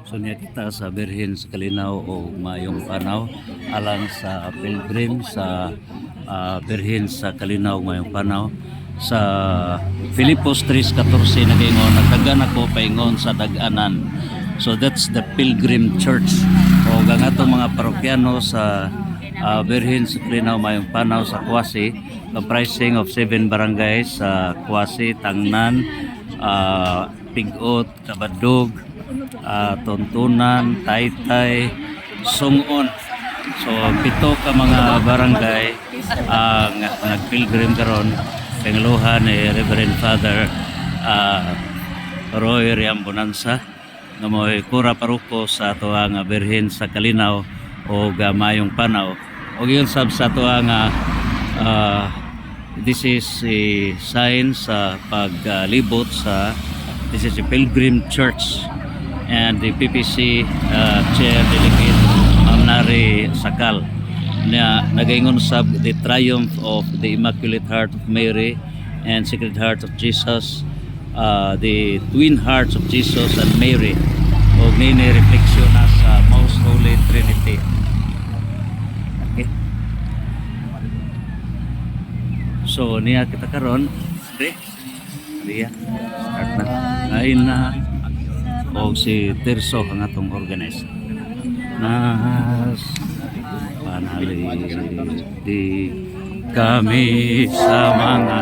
So niya kita sa Birhen sa Kalinaw o Mayong Panaw alang sa pilgrim sa Birhen sa Kalinaw Mayong Panaw sa Filipos 3:14 nagingon nagdagan ako paingon sa dag-anan. So that's the Pilgrim Church o gangatong mga parokyano sa Birhen sa Kalinaw Mayong Panaw sa Kuwasi, comprising of 7 barangays sa Kuwasi, Tangnan, Pigot, Kabadog, Tuntunan, Taytay, Sungon. So pito ka mga barangay ang nagpilgrim karon pangluhan ni Reverend Father Roy Riambonanza nga mo'y kura paruko sa ato nga Birhen sa Kalinaw o Mayong Panaw. O yun sab sa ato nga this is a sign sa paglibot sa this is a Pilgrim Church and the PPC Chair Delegate Nari Sakal na nagaingon sab the triumph of the Immaculate Heart of Mary and Sacred Heart of Jesus, the twin hearts of Jesus and Mary o nini refleksyon na sa Most Holy Trinity. Okay. So niya kita karon Ria start na ngayon na o si Tirso ang atong organizer nas panaliti kami sa mga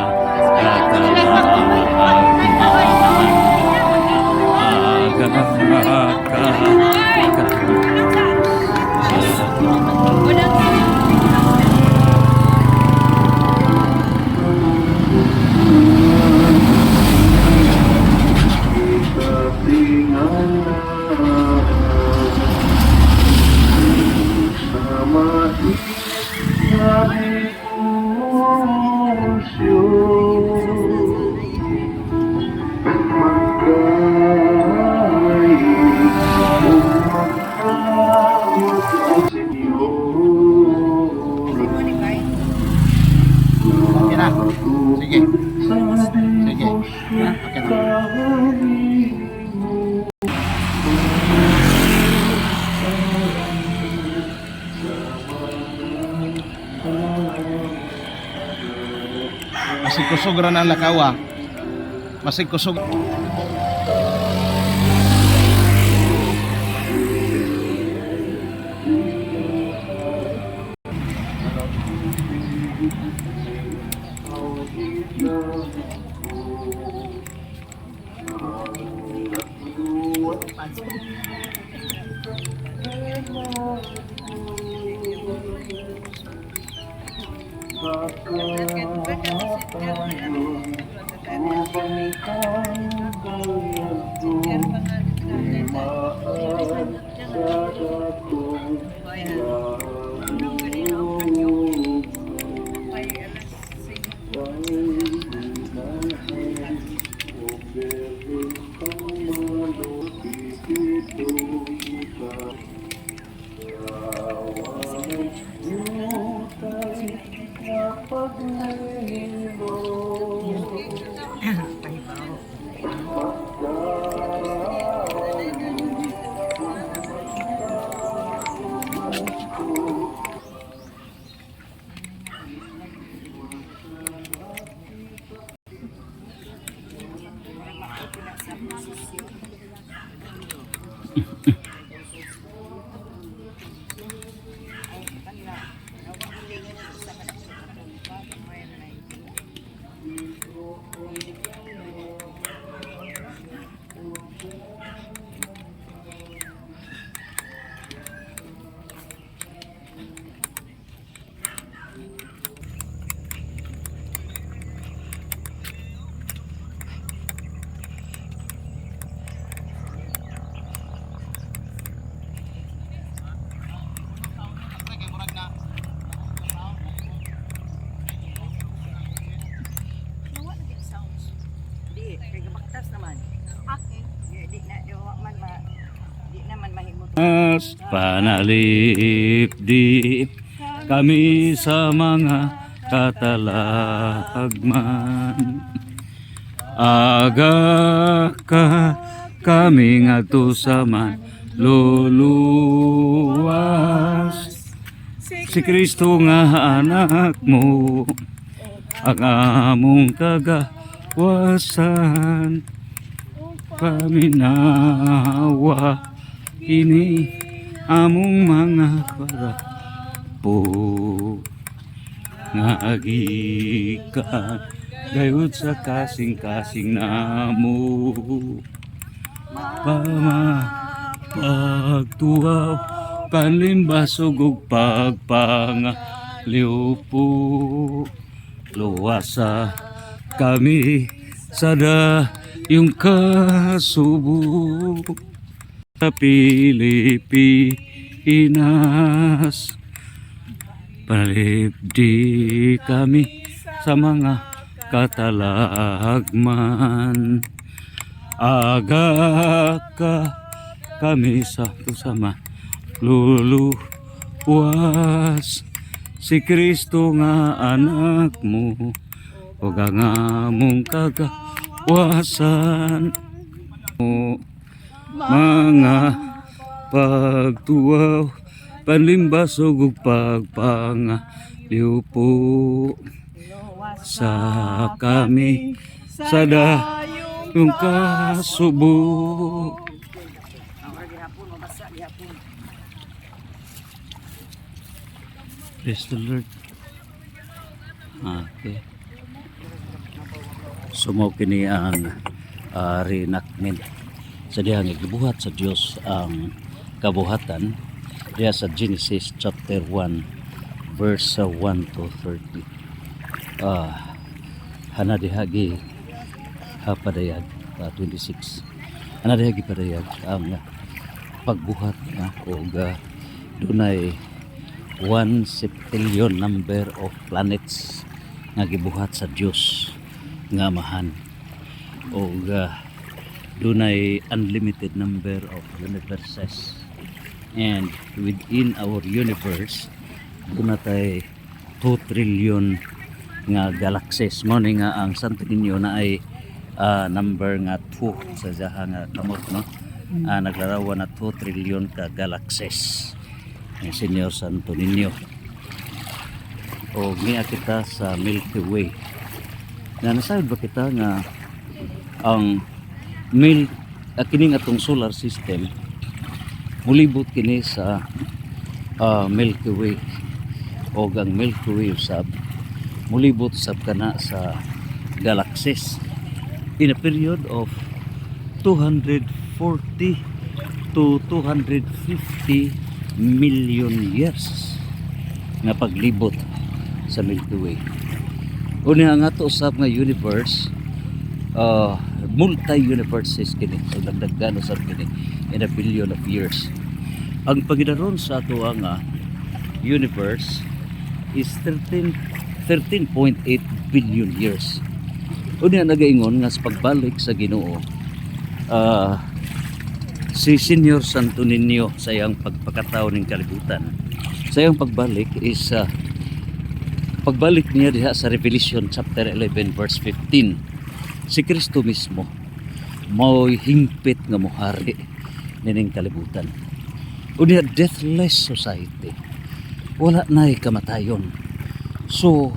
masig kusog ra ang lakawa. Masig kusog. Panalip-dip kami sa mga katalagman. Aga ka kami ngadto sa man luluwas si Kristo nga anak mo, ang among kagawasan, paminawa kini among mga karapo, nga agikan gayud sa kasing-kasing namo, pagtuaw panlimbasog ug pagpangaliw po, luwasa kami sa yung kasubo sa Pilipinas, palibdi kami sa mga katalagman, aga ka kami sa tusama luluwas si Kristo nga anak mo, o ang among kagawasan mo, mga pagtuaw panlimbasog ug pagpangaliw po, sa kami sa yung kasubo. Praise the Lord. Okay. Sumo kini ang reenactment sa dihang gibuhat sa Dios ang kabuhatan diha sa Genesis chapter 1 verse 1 to 30. Hana dihagi hapadayag 26. Hana dihagi padayag ang pagbuhat na og dunay 1 septillion number of planets nga gibuhat sa Dios nga amahan, o dunay unlimited number of universes, and within our universe dunay 2 trillion nga galaxies. Mo ni nga ang Santo Niño na ay number nga 2 sa jaha nga kamot, no? Naglarawan na 2 trillion ka galaxies ang Senyor Santo Niño. O niya kita sa Milky Way. Na nasayod ba kita nga ang kining atong solar system mulibot kini sa Milky Way, o ang Milky Way usab mulibot sab kana sa galaxies in a period of 240 to 250 million years nga paglibot sa Milky Way. Una nga to usab nga universe, multi-universes kini, so dagdagan usab kini in a billion of years. Ang pagidaron sa ato nga universe is 13.8 billion years. Una nagaingon nga sa pagbalik sa Ginoo, si Senyor Santo Niño sa iyang pagpakatao ng kalibutan, sa iyang pagbalik is pagbalik niya diha sa Revelation chapter 11 verse 15. Si Kristo mismo mao'y hingpit nga mohari nining kalibutan. Unya deathless society, wala na'y kamatayon. So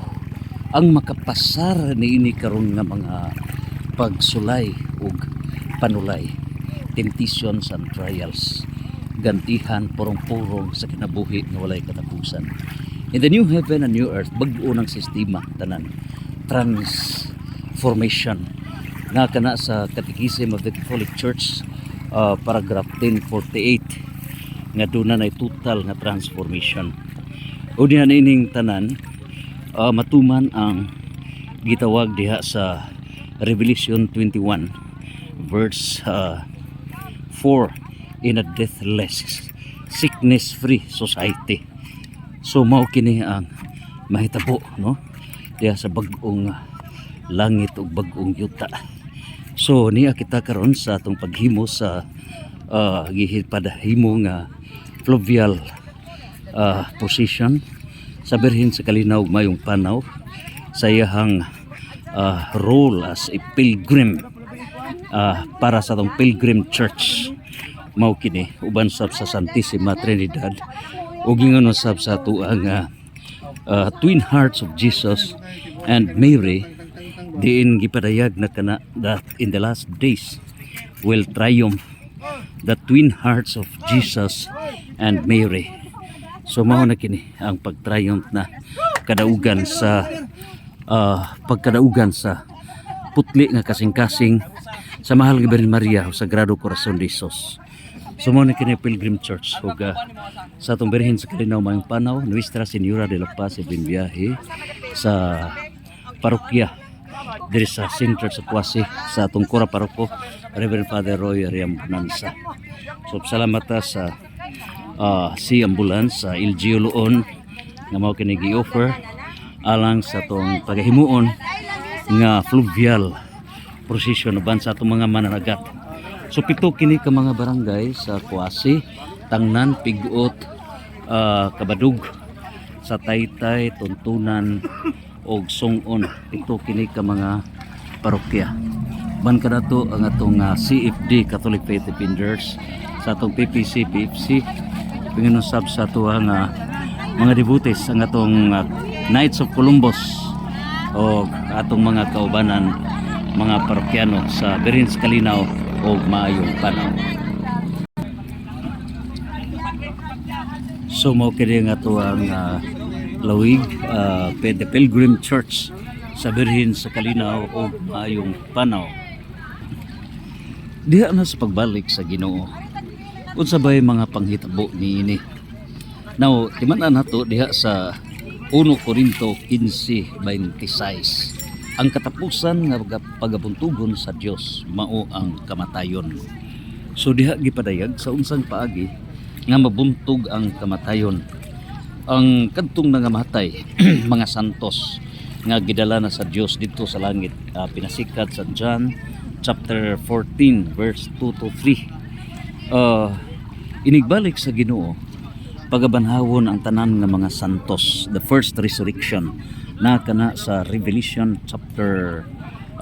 ang makapasar niini karon nga mga pagsulay ug panulay, temptations and trials, gantihan purong-purong sa kinabuhi nga walay katapusan. In the new heaven and new earth, bag-o ng sistema tanan, transformation nga kana sa Catechism of the Catholic Church, paragraph 1048, nga doon na total nga transformation. O diha ining tanan matuman ang gitawag diha sa Revelation 21 verse 4, in a deathless, sickness-free society. So mao kini ang mahitabo, no, diha sa bag-ong langit ug bag-ong yuta. So niya kita karon sa atong paghimo sa gihipadahimo nga fluvial position sa Birhen sa Kalinaw ug Mayong Panaw, sa iyahang role as a pilgrim para sa atong pilgrim church mao kini uban sab sa Santissima Trinidad ug ingon sab sa tuang Twin Hearts of Jesus and Mary diin gipadayag na kana that in the last days will triumph the Twin Hearts of Jesus and Mary. So mao na kini ang pagtriumph na kadaugan sa pagkadaugan sa putli nga kasing-kasing sa mahal nga Birhen Maria o Sagrado Corazon de Jesus. So mao na kini Pilgrim Church ug sa atong Birhen sa Kalinaw mayong panaw Nuestra Señora de la Paz Ibinbiyahe sa parokya diri sa center sa Kuasi sa atong Kora Paroko Reverend Father Roy Ariam Bonanza. So salamat ta sa si ambulance sa LGU Luon nga mao kini gi-offer alang sa atong pagahimuon nga fluvial procession uban sa atong mga mananagat. So pito kini ka mga barangay sa Kuasi, Tangnan, Pig-ot, Kabadug, sa Taytay, Tuntunan og Song-on. Pito kini ka mga parokya. Ban kada to ang atong CFD Catholic Faith Defenders sa atong PPC PFC pinginusab sa ato ang mga devotees ang atong Knights of Columbus o atong mga kaubanan mga parokyano sa Birhen sa Kalinaw o maayong panaw. So mao kini nga ato ang lawig the Pilgrim Church sa Birhen sa Kalinaw o maayong panaw. Diha na sa pagbalik sa Ginoo unsa bay mga panghitabo niini. Now timan-an nato diha sa 1 Corinto 15:26. Ang katapusan nga pagabuntugon sa Dios mao ang kamatayon. So diha gipadayag sa unsang paagi nga mabuntog ang kamatayon. Ang kadtong nangamatay mga santos nga gidala na sa Dios dito sa langit pinasikat sa John chapter 14 verse 2 to 3. Inigbalik sa Ginoo pagabanhawon ang tanan nga mga santos, the first resurrection na kana sa Revelation chapter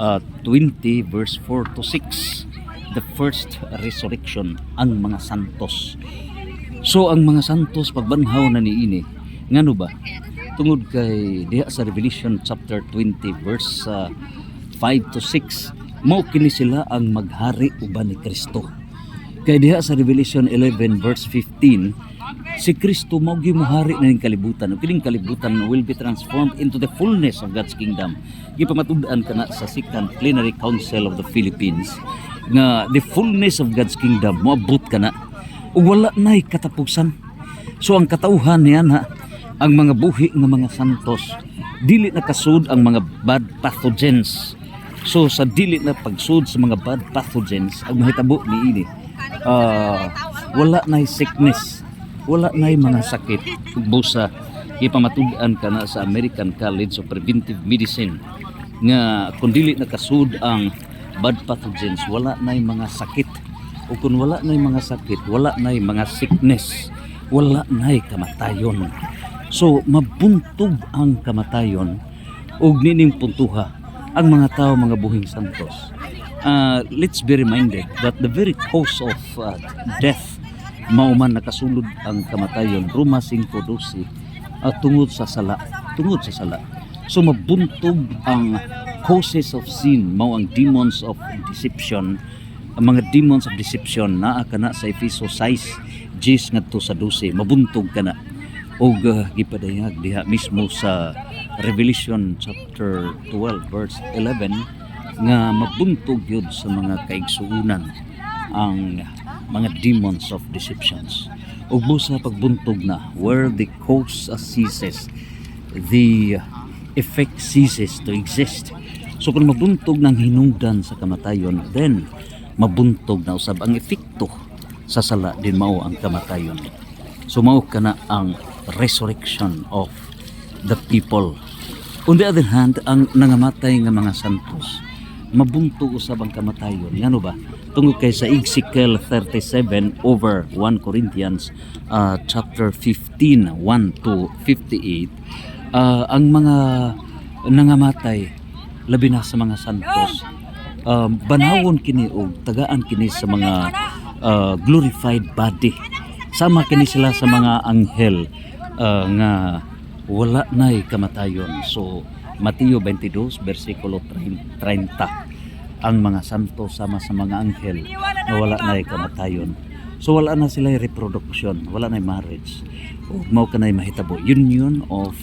20 verse 4 to 6, the first resurrection ang mga santos. So ang mga santos pagbanhaw na niini ngano ba tungod kay diha sa Revelation chapter 20 verse 5 to 6 mao kini sila ang maghari uban ni Kristo. Kay diha sa Revelation 11 verse 15 si Kristo mao gimuhari na ning kalibutan. Ug kining kalibutan will be transformed into the fullness of God's kingdom. Gipamatud-an kana sa Second Plenary Council of the Philippines nga the fullness of God's kingdom moabot kana ug wala nay katapusan. So ang katauhan niya na ang mga buhi nga mga santos dili na kasud ang mga bad pathogens. So sa dili na pagsud sa mga bad pathogens ang mahitabo niini wala nay sickness, wala nay mga sakit. Busa ipamatud-an kana sa American College of Preventive Medicine nga kung dili nakasud ang bad pathogens wala nay mga sakit, o kung wala nay mga sakit wala nay mga sickness, wala nay kamatayon. So mabuntog ang kamatayon ug nining puntuha ang mga tao mga buhing santos. Let's be reminded that the very cause of death mao man nakasulod ang kamatayon, Roma 5:12, tungod sa sala. So mabuntog ang causes of sin mao ang demons of deception. Ang mga demons of deception naa kana sa Efeso 6 ngadto sa 12 mabuntog kana. Og gipadayag diha mismo sa Revelation chapter 12 verse 11 nga mabuntog yun sa mga kaigsuunan ang mga demons of deceptions. Ug busa pagbuntog na where the cause ceases, the effect ceases to exist. So kung mabuntog ng hinungdan sa kamatayon, then mabuntog na usab ang epekto sa sala din mao ang kamatayon. So mao kana ang resurrection of the people. On the other hand, ang nangamatay nga mga santos mabuntog usab ang kamatayon. Ngano ba? Tungod kay sa Ezekiel 37 over 1 Corinthians chapter 15 1 to 58, ang mga nangamatay labi na sa mga santos banhawon kini og tagaan kini sa mga glorified body. Sama kini sila sa mga anghel nga wala na'y kamatayon. So Mateo 22 versikulo 30, ang mga santo sama sa mga anghel na wala na'y kamatayon. So wala na sila reproduction, wala na'y marriage. O mao kanay mahitabo union of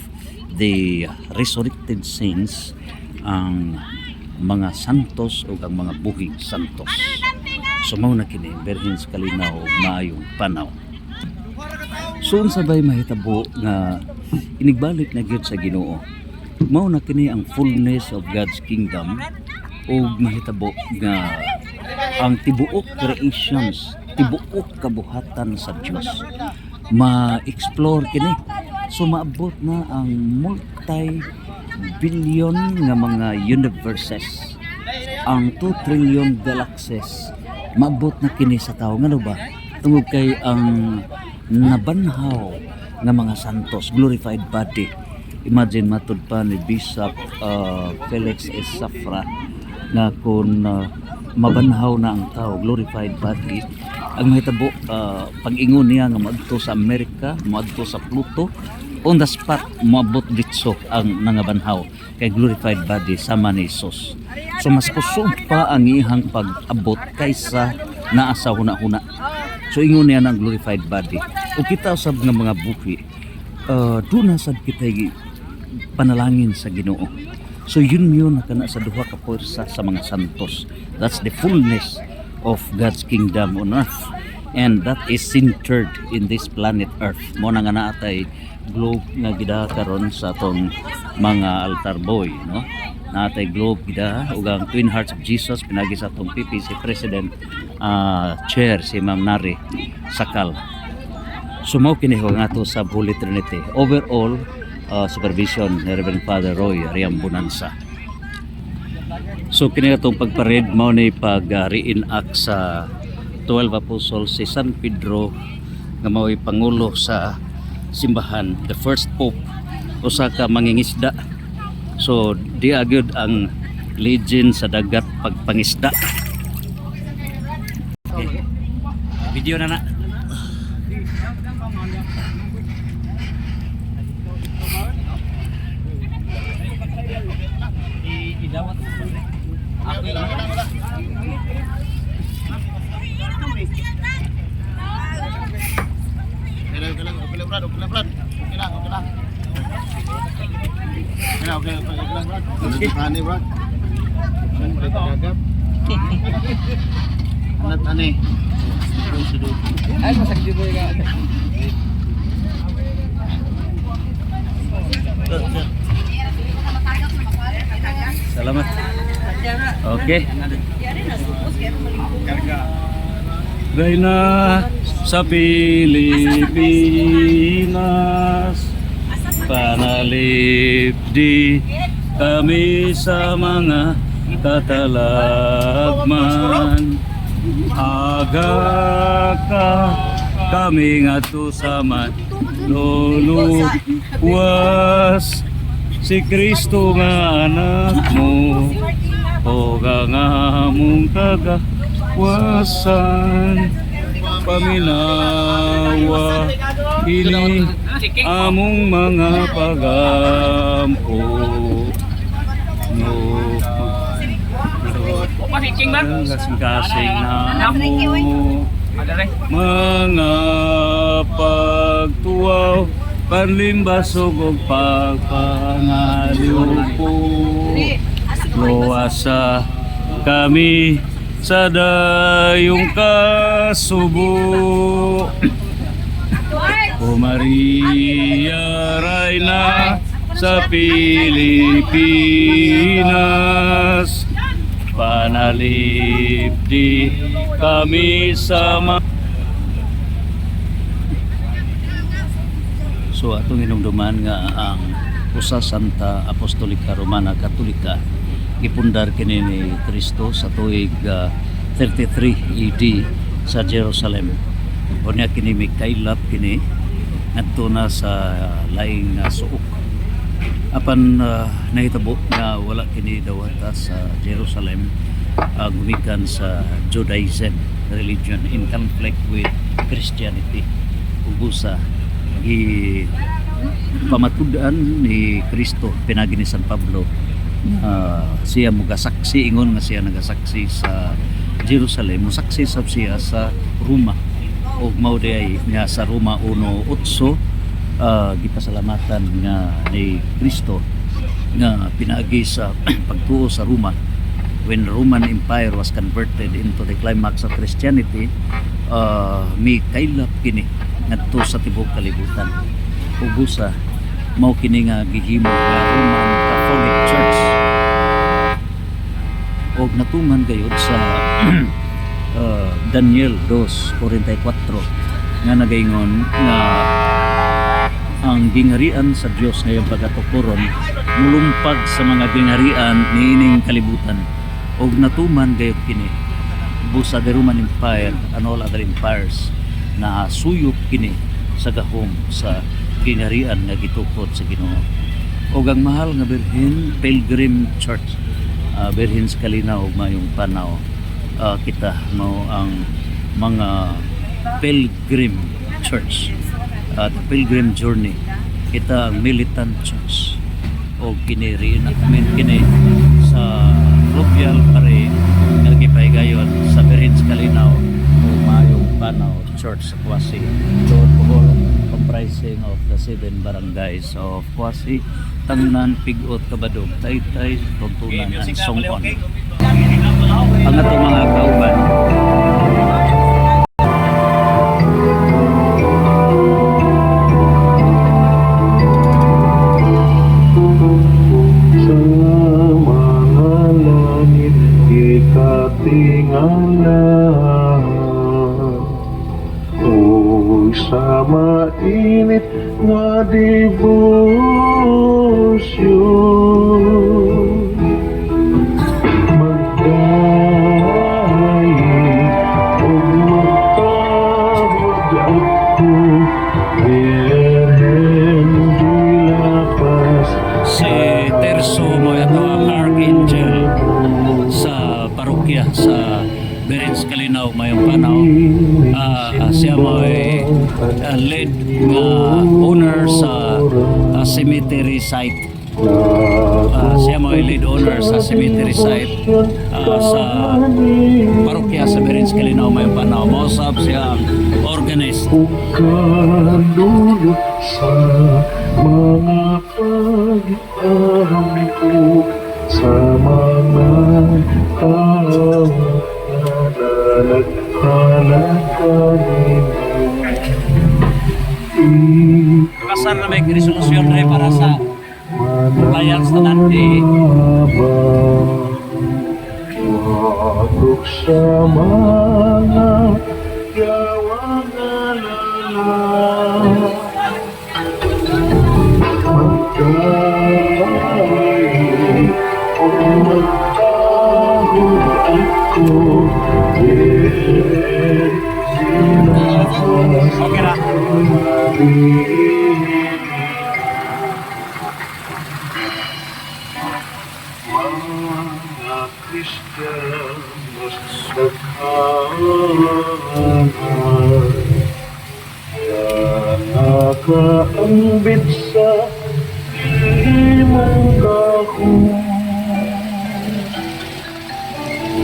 the resurrected saints, ang mga santos o ang mga buhig santos. So mao na kini berhin sa kalinaw ug maayong panaw. So unsa bay mahitabo nga inigbalik na gyud sa Ginoo? Mao na kini ang fullness of God's kingdom, ug mahitabo nga ang tibuok creations, tibuok kabuhatan sa Dios ma-explore kini. So maabot na ang multi-billion nga mga universes, ang 2 trillion galaxies. Maabot na kini sa tao. Ngano ba? Tungod kay ang nabanhaw nga mga santos, glorified body. Imagine matud pa ni Bishop Felix S. Safra na kung mabanhaw na ang tao, glorified body, ang mahitabo pag-ingon niya nga maadto sa Amerika, maadto sa Pluto, on the spot maabot ditso ang nangabanhaw kay glorified body sama ni Jesus. So mas kusog pa ang ihang pag-abot kaysa naa sa huna-huna. So ingon niya ng glorified body. O kita usab nga mga buhi, doon na sad kita panalangin sa Ginoo. So yun nakana sa duha ka puwersa sa mga santos. That's the fullness of God's kingdom on earth, and that is centered in this planet Earth. Mo na nga naatay globe nga gida karon sa atong mga altar boy, no? Naatay globe gida ug ang Twin Hearts of Jesus pinagi sa atong PPC President Chair si Ma'am Nari Sakal. Sumaw kini ho nga to sa Holy Trinity. Overall supervision ni Reverend Father Roy Ariam Bonanza. So kini atong pagpared mao ni pag-reenact sa 12 Apostles si San Pedro nga mao'y pangulo sa simbahan, the first pope, usa ka mangingisda. So di agud ang legend sa dagat pagpangisda. Okay. Video na. Idawat ako Salamat. Okay. Gay na sa Pilipinas, panalip di kami sa mga katalagman. Aga ka kami nga to sa manluluwas, si Kristo nga anak mo, o nga mong kagawasan. Paminawa ini among mga pagampo, no kasing-kasing na mo mga pagtuwaw, panlimbasog o pagpangaliw po. Luwasa kami sa dayong kasubo, O Maria Reyna sa Pilipinas, panalip di kami sama. So atong hinumduman nga ang usa Santa Apostolika Romana Katolika gipundar kini ni Kristo sa tuig 33 AD sa Jerusalem. Unya kini may kailap kini ngadto na sa laing suok. Apan nahitabo na wala kini dawata sa Jerusalem, gumikan sa Judaism. religion in conflict with Christianity. Ubusa gi pamatudan ni Kristo pinagi ni San Pablo, siya mugasaksi, ingon nga siya nagasaksi sa Jerusalem, musaksi sab siya sa Roma, ug mao diay niya sa Roma 1:8 gipasalamatan nga ni Kristo nga pinaagi sa pagtuo sa Roma. When Roman Empire was converted into the climax of Christianity, may kailap kini ngadto sa tibuok kalibutan. Ubusa mao kini nga gihimo nga Roman Catholic Church, og natuman gayud sa Daniel 2:44 nga nagaingon nga ang gingharian sa Dios ngayong pagkatukuron mulumpag sa mga gingharian niining kalibutan, og natuman gayud kini busa the Roman Empire and all other empires na suyop kini sa gahom sa gingharian nga gitukod sa Ginoo. Og ang mahal nga Birhen Pilgrim Church, Birhen sa Kalinaw ug mayong Panaw, kita mao ang mga Pilgrim Church at Pilgrim Journey. Kita ang militant church o kini reenactment kini sa Fluvial Parade nga gipahigayon sa Birhen sa Kalinaw o mayong Panaw Church sa Kwasi. Doon po comprising of the 7 barangays of Kwasi, Tangnan, Pigot, Kabadog, Taytay, Tuntunan, and Songkon. Ang ato mga kauban, sa mga langit ikatingala, o sa mainit nga debosyon, magdayi o magtawag ako, Birhen dilapas. si Terso mo ito ang Archangel sa parokya sa Birhen sa Kalinaw mayong Panaw. Siya mo ay lead nga owner sa cemetery site. Siya mo ay lead owner sa cemetery site sa parokya sa Birhen sa Kalinaw mayong Panaw. Mausap siya ang organist. Kalulot sa mga pag-iaham ko, sa mga tao na naghalaka nimo. Kasar na may resolusyon rin para sa compliance na natin. Watok sa mga yawang alala, magkain o magtahod ako, Birhen dilapas. Okay na. Mga Kristiyanos naghahanay, nakaambit sa imong kahon,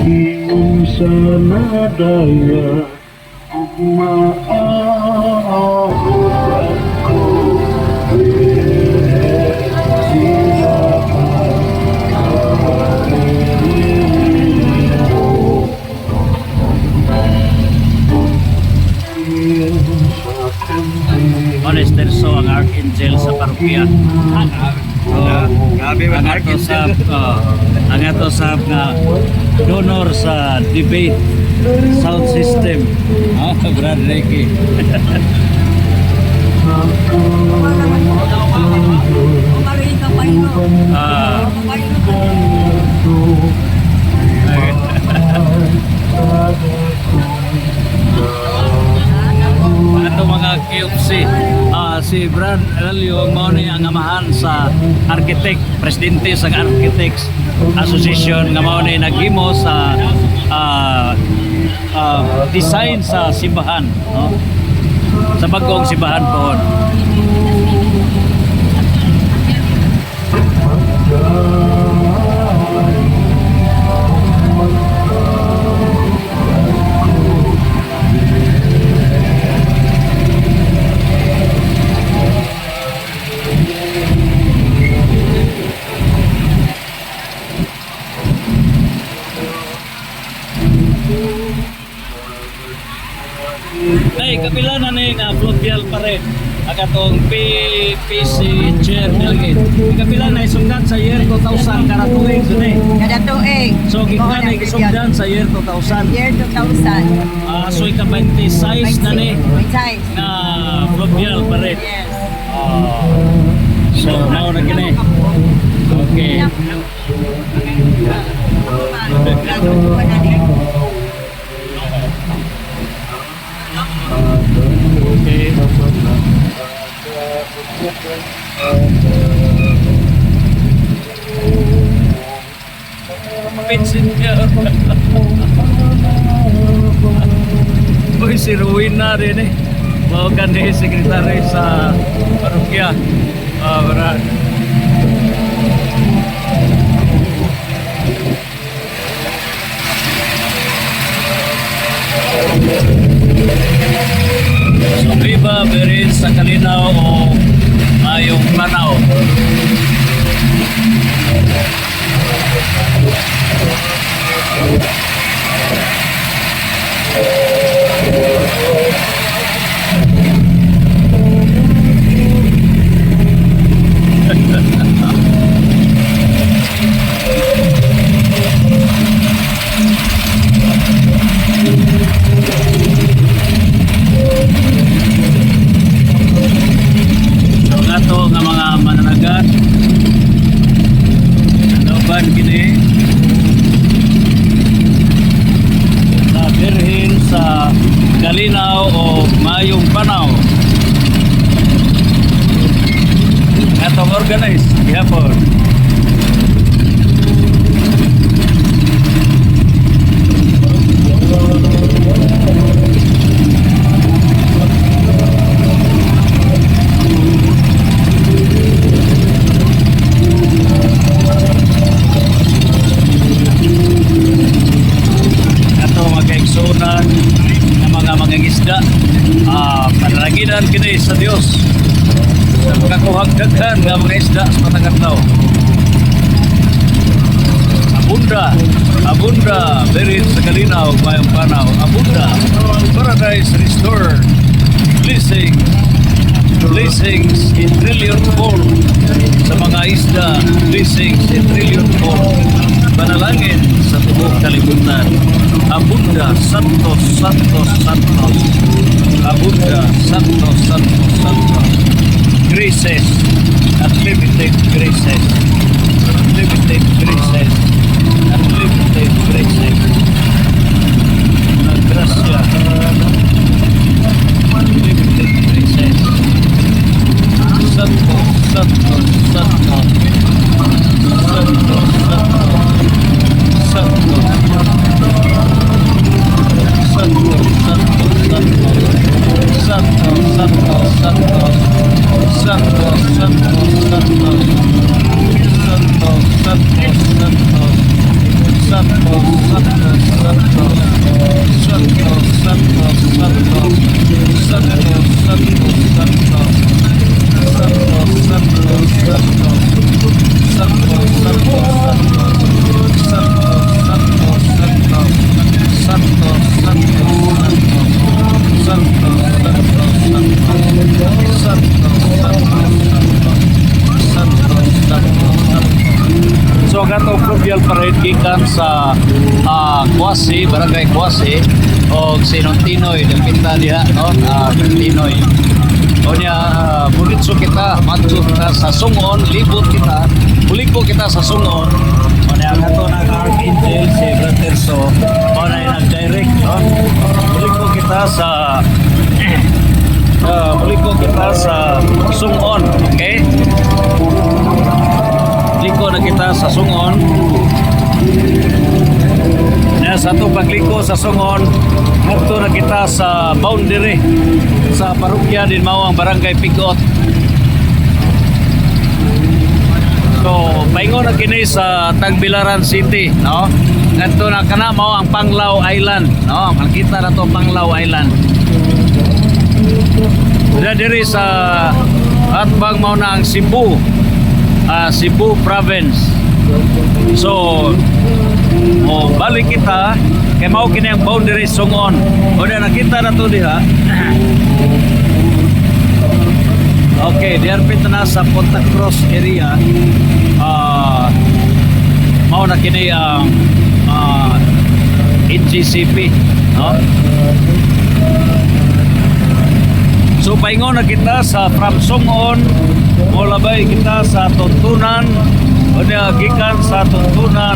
iyong sa nadaya ug maahot ako, Birhen dilapas. Honest Terso ang Archangel sa parokya. Ang ato sa nga donor sa debate sound system. Brad Ricky. Ato mga KFC, si Brad Elio ang mao ni ang amahan sa architect, presidente sa Architects Association nga mao ni naghimo sa design sa simbahan, no? Sa bagong simbahan po. Ay, kapila na ni nga fluvial pa rin. Akatong PPC chair delegate. Kapila na isungdan sa year 2000 karatuig dun eh. Kada tuig. So, gikan na isungdan sa year 2000. Year 2000. So, ika-26 na ni May size. na fluvial pa rin. Yes. So, mao na kini. Okay. Okay. Messenger. Uy, si Rowena rin eh. Mga kanhi sekretary sa parokya. Brad. So, viva berin sa kalinaw o mayong panaw. So, ato nga mga mananagat, anoban kini sa birhin sa kalinaw o mayong panaw. Atong organize gihapon. Magkaigsunan ng mga mangingisda, panalaginan kini sa Dios sa pagkakuhagdaghan ng mga isda sa matang adlaw. Abunda berin sa kalinaw mayong panaw. Abunda, paradise restored, blessings in trillion fold sa mga isda, blessings in trillion fold. Panalangin sa tubuh kalibutan. Abunda santos santos santos. Abunda santos santos santos. Graces, unlimited graces, unlimited graces, unlimited graces. Gracia, unlimited graces. Santos santos santos. Santos santos santos. So gato fluvial parade gikan sa Kuasi, barangay Kuasi o Sinong-Tinoy del Pinta diha no, Tinoy. O niya bulitso kita, matso kita sa Sungon, libot kita, buliko kita sa Sungon. O niya gato na Archangel si Braterso, o na nag-direct no. Buliko kita sa Sungon, okay? Liko na kita sa Sungon. Na sa atong pagliko sa Songon, ngadto na kita sa boundary sa parokya din mao ang barangay Pigot. So, paingon na kini sa Tagbilaran City, no? Ngadto na kana mao ang Panglao Island, no? Makita na to Panglao Island. Diri sa atbang mao na ang Cebu, Cebu province. So, balik kita kay mao kini ang boundary Songon. O na nakita na to diha. Okay, diarpit na sa Punta Cruz area. Mao na kini ang NGCP, no? So paingon na kita sa from Songon, molabay kita sa Tuntunan, o na gikan sa Tuntunan,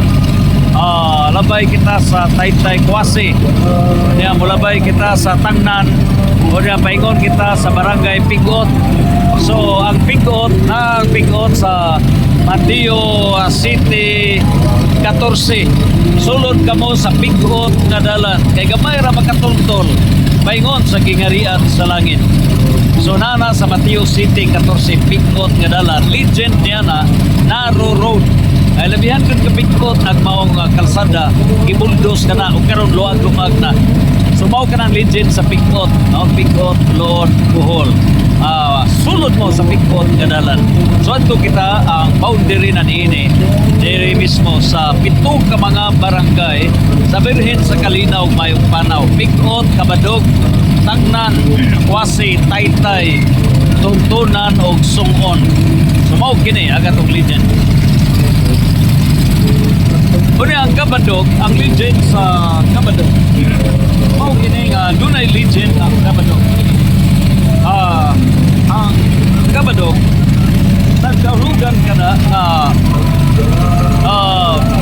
labay kita sa Taytay Kuasi, o molabay kita sa Tangnan, o paingon kita sa Barangay Pigot. So ang Pigot sa Mateo City 14. Sulod kamo sa Pigot nga dalan kay gamay ra makatultol paingon sa gingarian sa langit. So nana sa Mateo City 14 Pigot nga dalan, legend niya na narrow road. Ay labihan kun ka Pigot ang maong kalsada gibuldos kana ug karon luag-luag na. So mao kanang legend sa Pigot, no? Pigot, Lord, Bohol. Sulod mo sa Pigot nga dalan. So adto kita ang boundary na niini diri mismo sa pito ka mga barangay sa birhen sa Kalinaw, Mayong Panaw, Pigot, Kabadog, Tangnan, Kuasi, Taytay, Tuntunan ug Songon. So mao kini agatong legend. Una ang Kabadog, ang legend sa Kabadog. Mao kini nga dunay legend ang Kabadog. Ang Kabadog nagkahugan ka na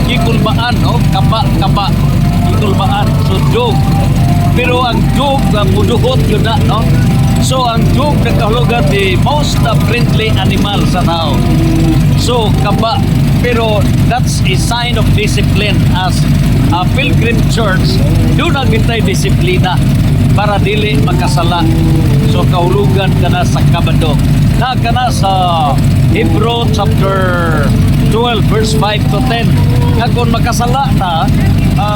gikulbaan, no? Kaba gikulbaan, so dog. Pero ang dog muduhot yun na, no? So ang dog nagkahulugan the most friendly animal sa tao. So kaba, pero that's a sign of discipline as a pilgrim church. Doon ang gitay disiplina para dili makasala. So kahulugan ka na sa Kabadog. Na ka na sa Hebrew chapter 12 verse 5 to 10. Kung makasala ta,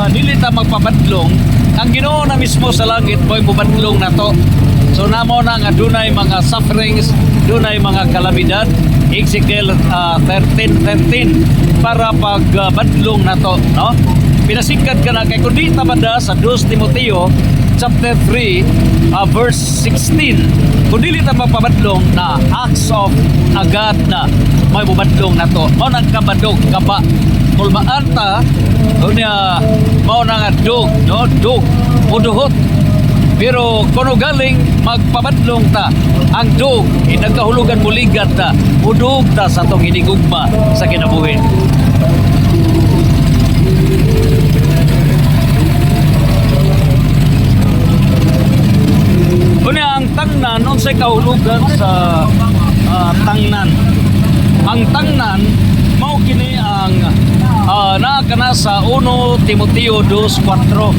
dili ta magpabadlong, ang Ginoo na mismo sa langit mo'y mubadlong na to. So namo na nga dunay mga sufferings, dunay mga kalamidad. Ezekiel 13:13 para pagbadlong na to, no? Pinasikat ka na kay kundi tabada sa 2 Timoteo chapter 3 verse 16. Kung dili ta magpabadlong na acts of agad na may bubadlong na to. Mao nang Kabadog, kaba. Kulmaan ta unya mao na nga dog, no? Dog muduhot. Pero kuno galing magpabadlong ta, ang dog nagkahulugan muligat ta, mudug ta sa tong hinigugma sa kinabuhi. Unya ang Tangnan unsay kahulugan sa Tangnan. Ang Tangnan mao kini ang naa kana sa 1 Timoteo 2:4.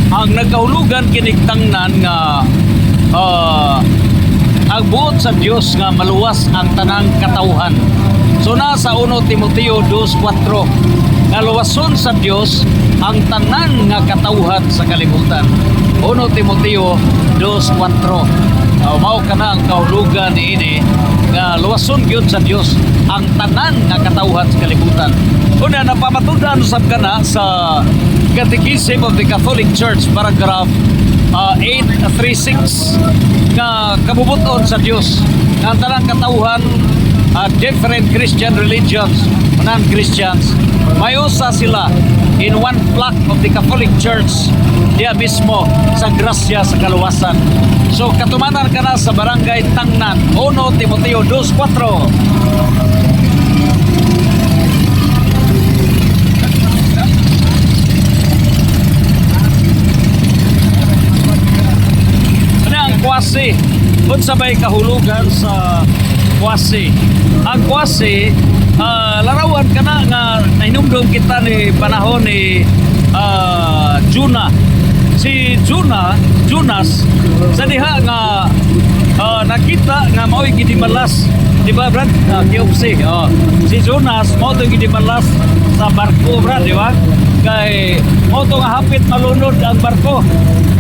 Ang nagkahulugan kinig Tangnan nga ang buot sa Dios nga maluwas ang tanang katawhan. So nasa 1 Timoteo 2:4 nga luwason sa Dios ang tanan nga katawhan sa kalibutan. 1 Timoteo 2:4. Mao kana ang kahulugan niini nga luwason gyud sa Dios ang tanan nga katawhan sa kalibutan. Una napamatudan usab kana sa Catechism of the Catholic Church paragraph 836 nga kabubuton sa Dios nga ang tanang katawhan different Christian religions, non-Christians, may usa sila in one flock of the Catholic Church diya mismo sa grasya sa kaluwasan. So katumanan ka na sa barangay Tangnan, 1 Timoteo 2:4. Kuasi, kung sabay kahulugan sa Kuasi. Ang Kuasi, larawan ka na nga nahinumdum kita ni panahon ni Jonah. Si Jonas sa diha nga nakita nga mao'y gidimalas, di ba Brad? Kiopsi. Si Jonas mao to gidimalas sa barko, Brad, di ba? Kay mao to nga hapit malunod ang barko.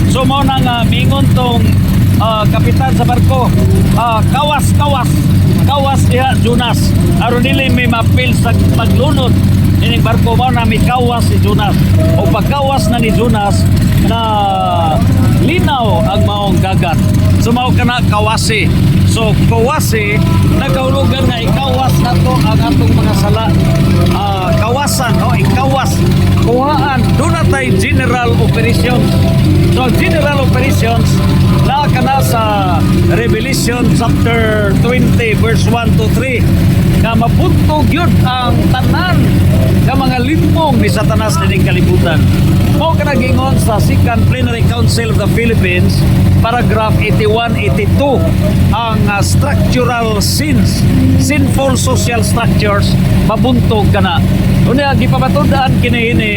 So mao na nga mingon tong kapitan sa barko, kawas diha Jonas, aron dili may mapil sa paglunod ining barko. Mao na may kawas si Jonas, o pagkawas na ni Jonas na linaw ang maong dagat. So mao kana kawasi. So kawasi nagahulugan nga ikawas nato ang atong mga sala. Kawasan o ikawas, kuhaan doon na tayo general operations. So general operations na kana sa Revelation chapter 20 verse 1 to 3 nga mapuntog yun ang tanan ng mga limpong ni Satanas na kalibutan. Mao ka nagingon sa Second Plenary Council of the Philippines, paragraph 81-82, ang structural sins, sinful social structures, mabuntog ka na. Unya, gipamatundaan kini ni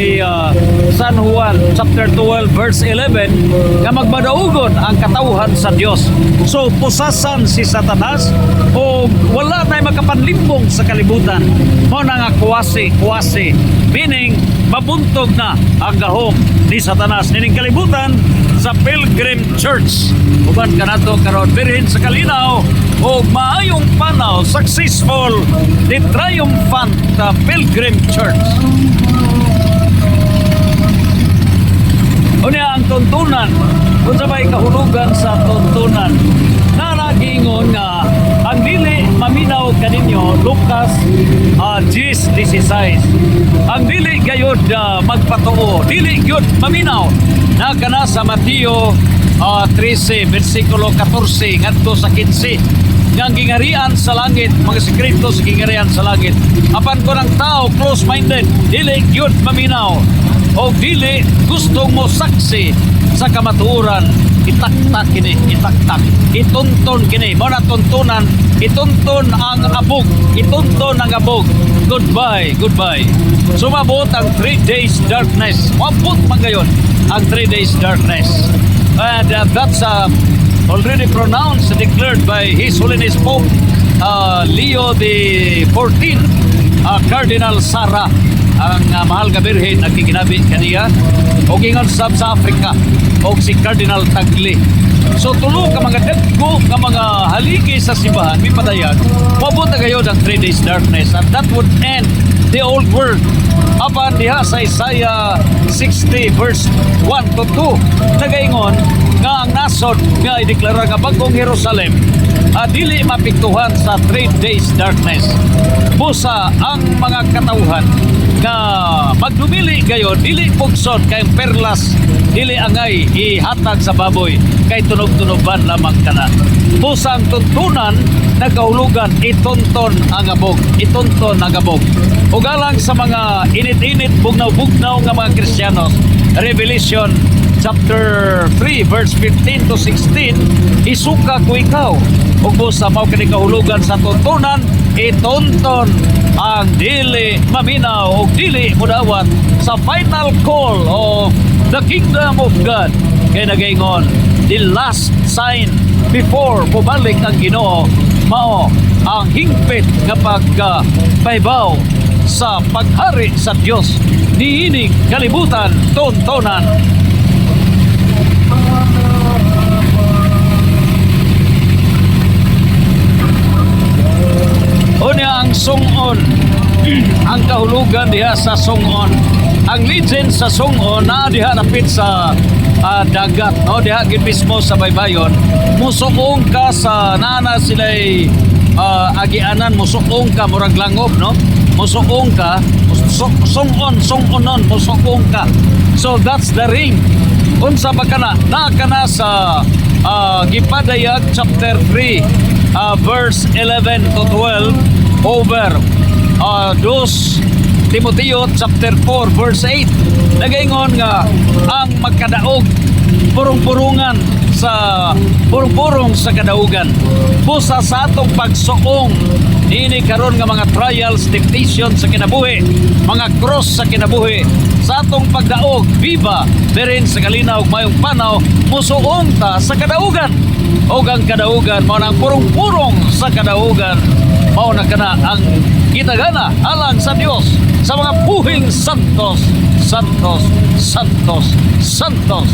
San Juan chapter 12 verse 11 nga magmadaugon ang katawhan sa Dios. So pusasan si Satanas o wala na makapanlimbong sa kalibutan. Mao na nga kuwasi, meaning mabuntog na ang gahom ni Satanas nining kalibutan sa Pilgrim Church. Uban kanato karon birhen sa kalinaw o maayong panaw, successful, the triumphant Pilgrim Church. Unya ang tuntunan, kung sabay kahulugan sa tuntunan, na nagingon nga ang dili maminaw kaninyo Lucas 10:16. Ang dili gayud magpatuo, dili gyud maminaw na kana sa Mateo 13 versikulo 14 ngadto sa 15 nga gingarian sa langit, mga sekreto sa gingarian sa langit. Apan ko ng tao close-minded, dili gyud maminaw o dili gusto mo saksi sa kamatuoran, itaktak kini, itunton kini, mo na tuntunan, ituntun ang abog, goodbye. Sumabot ang 3 days darkness, mabot man gayon ang 3 days darkness. And that's already pronounced and declared by His Holiness Pope Leo the 14th, Cardinal Sarah, ang mahal nga birhen nagkikinabi kaniya o gingon sa Africa o si Cardinal Tagle. So tulo ka mga dagko ka mga haligi sa simbahan may padayag mabot na gayon ang 3 days darkness, and that would end the old world. Apan diha sa Isaiah 60 verse 1 to 2 nagaingon nga ang nasod nga ideklara nga bagong Jerusalem dili mapiktuhan sa 3 days darkness. Busa ang mga katawhan nga magdumili gayon, dili pugson kay perlas, dili angay ihatag sa baboy kay tunog-tunoban lamang kana. Busa ang tuntunan nagahulugan itunton ang abog. Ug alang sa mga init-init bugnaw-bugnaw nga mga Kristiyanos, Revelation chapter 3 verse 15 to 16, isuka ko ikaw. Ug busa mao kini kahulugan sa tuntunan, itunton ang dili maminaw ug dili mudawat sa final call of the kingdom of God. Kay nagaingon, the last sign before bubalik ang Ginoo mao ang hingpit nga pagpaybaw sa paghari sa Dios niining kalibutan tuntunan. Unya ang sung-on, ang kahulugan diha sa sung-on. Ang legend sa sung-on na diha napit sa dagat, no? Diha gid mismo sa baybayon. Musuong ka sa nana sila'y agianan, musuong ka murag langob, no? Musuong ka, sung-onon, musuong ka. So that's the ring. Unsa ba kana? Na kana sa Gipadayag chapter 3 verse 11 to 12 over 2 Timoteo chapter 4 verse 8 nagaingon nga ang magkadaog purong-purungan sa purong-purong sa kadaugan. Busa sa atong pagsuong ini karon nga mga trials, temptation sa kinabuhi, mga cross sa kinabuhi, sa atong pagdaog, viva, berin sa kalinaw, mayong panaw, musuong ta sa kadaugan. O ang kadaugan, mao nang purong-purong sa kadaugan, mao na kana ang gitagana alang sa Dios sa mga buhing santos, santos, santos, santos.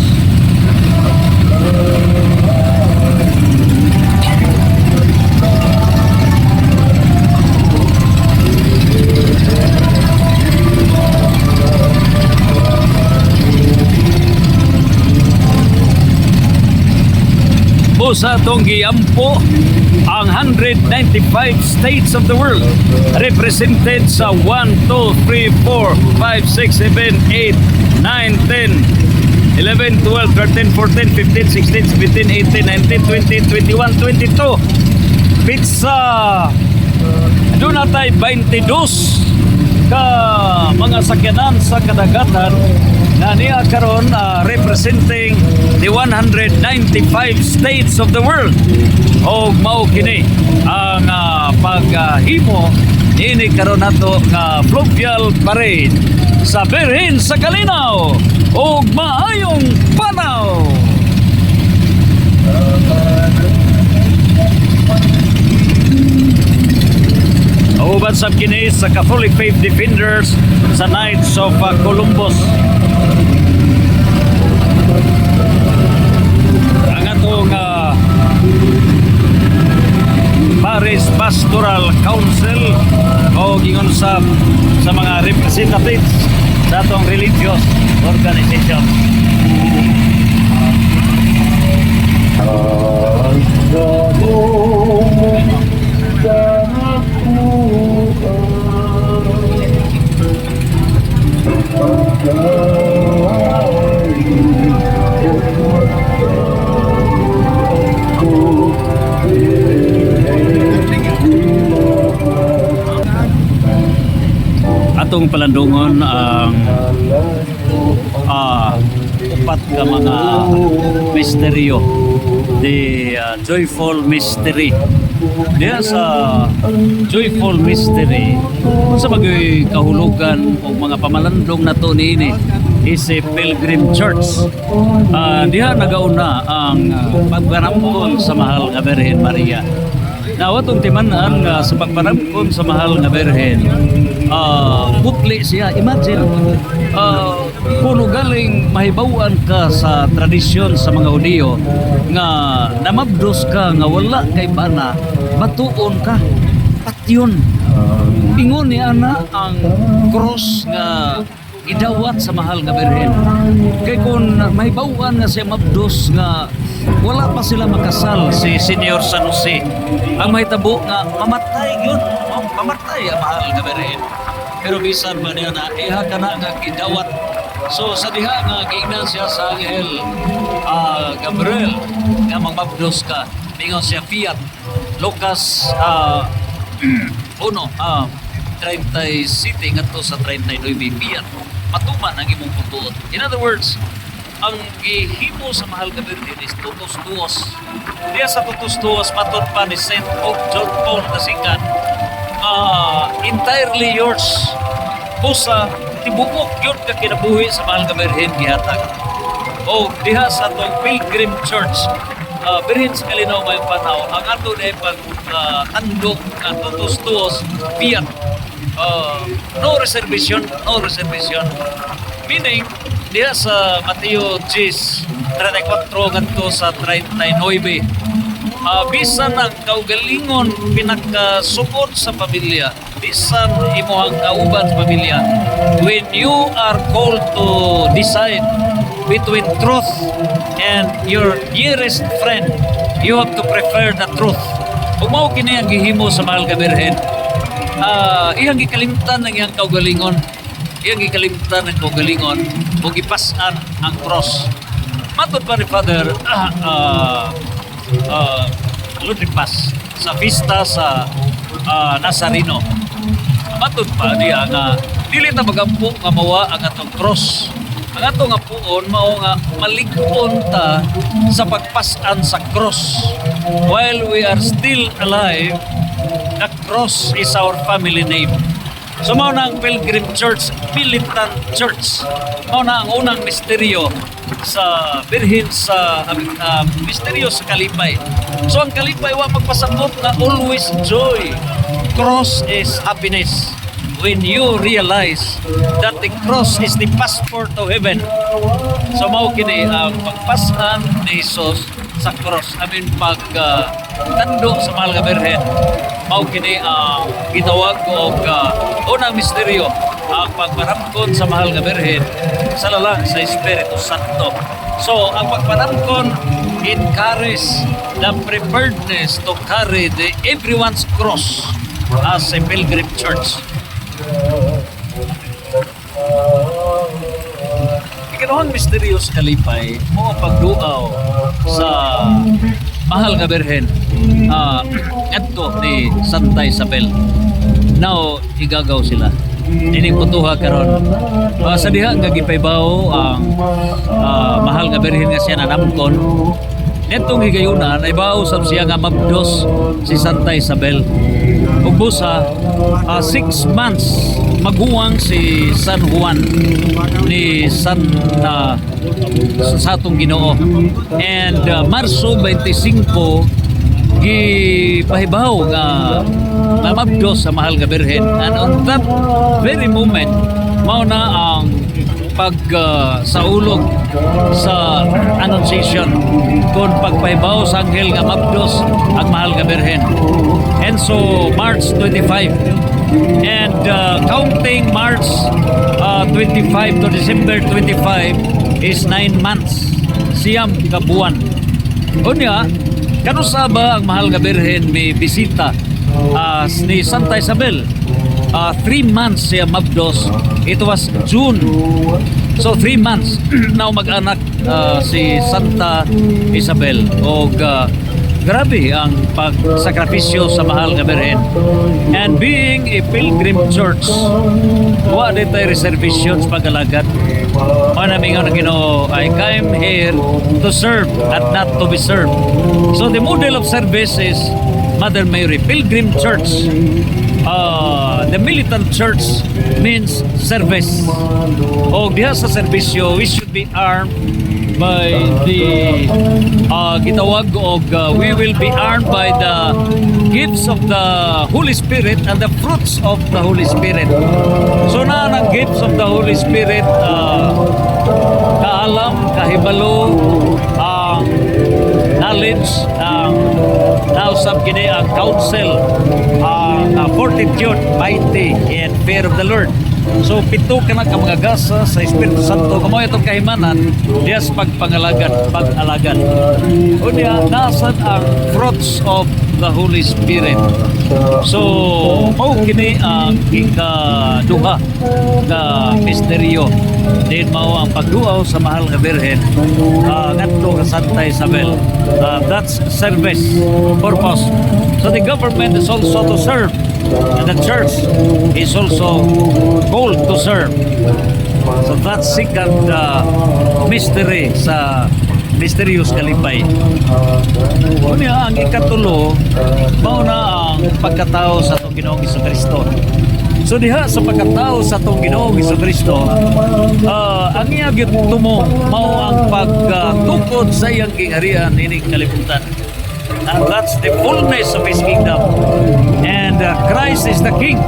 Sa atong giampo ang 195 states of the world represented sa 1, 2, 3, 4, 5, 6, 7, 8, 9, 10, 11, 12, 13, 14, 15, 16, 17, 18, 19, 20, 21, 22 pizza doon natay 22 ka mga sakyanan sa kadagatan na niya karon representing the 195 states of the world. O mao kini ang paghimo ini karon nato nga fluvial parade sa Birhen sa Kalinaw ug maayong panaw. Uban sab kini sa Catholic Faith Defenders sa Knights of Columbus. Ang atong Paris Pastoral Council o gingon sa mga representatives sa atong religious organization. Atong palandungon ang upat ka mga misteryo, the joyful mystery. Diya sa joyful mystery sa bagay kahulugan o mga pamalandong na to niini is a Pilgrim Church. Diha nagauna ang pagpanampon sa mahal nga Birhen Maria. Now, atong timanan nga sa pagpanampon sa mahal nga Birhen, putli siya. Imagine, kuno galing mahibawan ka sa tradisyon sa mga Hudiyo nga namabdos ka nga wala kay bana, batuon ka, patyon. Ingon ni ana ang cross nga idawat sa mahal nga Birhen. Kay kung mahibawan nga siya mabdos nga wala pa sila makasal si Senior San Jose, ang mahitabo nga mamatay yun, mamatay ang mahal nga Birhen. Pero bisan ba niya na iha ka na nga gidawat. So sa diha nga giingnan siya sa Angel Gabriel nga magmabdos ka, mingon siya fiat Lucas 1 37 ngadto sa 39 fiat matuman ang imong putuot. In other words, ang gihimo sa mahal nga Birhen is tutos-tuos. Diya sa tutos-tuos matod pa ni St. John Paul II, entirely yours. Busa tibuok yun ka kinabuhi sa mahal nga Birhen gihatag. O diha sa atong Pilgrim Church, Birhen sa Kalinaw may panaw, ang ato na pag-handog na tutos-tuos fiat. No reservation, no reservation. Meaning, diha sa Mateo 10:34 ngadto sa 39, bisan ang kaugalingon pinakasukod sa pamilya, bisan imuhang kauban sa pamilya, when you are called to decide between truth and your dearest friend, you have to prefer the truth. Kung mao kini ang gihimo sa mahal nga Birhen, iyang gikalimtan ng iyang kaugalingon, iyang gikalimtan ng kaugalingon o gipasan ang cross. Matod pa ni Father Ludripas sa pista sa Nazareno. Matod pa niya nga dili ta magampo nga mawa ang atong cross, Ang ato nga puon mao nga malig-on ta sa pagpas-an sa cross. While we are still alive, the cross is our family name. So mao na ang Pilgrim Church, militant church. Mao na ang unang misteryo sa Birhen sa misteryo sa Kalipay. So ang Kalipay wa magpasabot na always joy. Cross is happiness. When you realize that the cross is the passport to heaven. So mao kini ang pagpasan ni Jesus sa cross. I mean tando sa mahal nga Birhen. Mao kini ang gitawag og unang misteryo ang pagpanamkon sa mahal nga Birhen sa lalang sa Espiritu Santo. So ang pagpanamkon encourages the preparedness to carry the everyone's cross as a pilgrim church. Ikinahang misteryos Kalipay mo ang pagduaw sa mahal nga Birhen adto ni Santa Isabel. Now igagaw sila ining putuha karon sa diha nga gipaybaw ang mahal nga Birhen nga siya nanamkon. Netong higayunan ay bawo sab siya nga mabdos si Santa Isabel. Ug busa 6 months maguwang si San Juan ni Santa sa atong Ginoo. And Marso 25 gipahibaw nga mabdos sa mahal nga Birhen. And on that very moment mao na ang saulog sa annunciation kung pagpahibaw sa anghel nga mabdos ang mahal nga Birhen. And so March 25 and counting March 25 to December 25 is 9 months, siyam ka buwan. Unya kanusa ba ang mahal nga Birhen may bisita ni Santa Isabel? 3 months siya mabdos. It was June. So 3 months now mag-anak si Santa Isabel. O grabe ang pagsakripisyo sa mahal nga Birhen. And being a pilgrim church, wa di tayo reservations pag-alagad. Manaming ang Ginoo, I came here to serve and not to be served. So the model of service is Mother Mary. Pilgrim Church, the militant church means service. O diha sa serbisyo, we should be armed by the gitawag og we will be armed by the gifts of the Holy Spirit and the fruits of the Holy Spirit. So na ang gifts of the Holy Spirit, kaalam, kahibalo, knowledge, nausap kini ang counsel, fortitude, mighty, and fear of the Lord. So pito ka na ka mga gasa sa Espiritu Santo kamo itong kahimanan diyas pagpangalagan, pag-alagan. Unya nasad ang fruits of the Holy Spirit. So mao kini ang ikaduha na misteryo. Din mao ang pagduaw sa mahal nga Birhen ngadto ka Santa Isabel. That's service purpose. So the government is also to serve, and the church is also called to serve. So that's second mystery sa Mysterious Kalipay. Unya ang ikatulo mao na ang pagkatao sa atong Ginoong Hesukristo. So diha sa pagkatao sa atong Ginoong Hesukristo, ang iya gitumo mao ang pagtukod sa iyang kingharian ining kalibutan. And that's the fullness of His kingdom. And Christ is the King.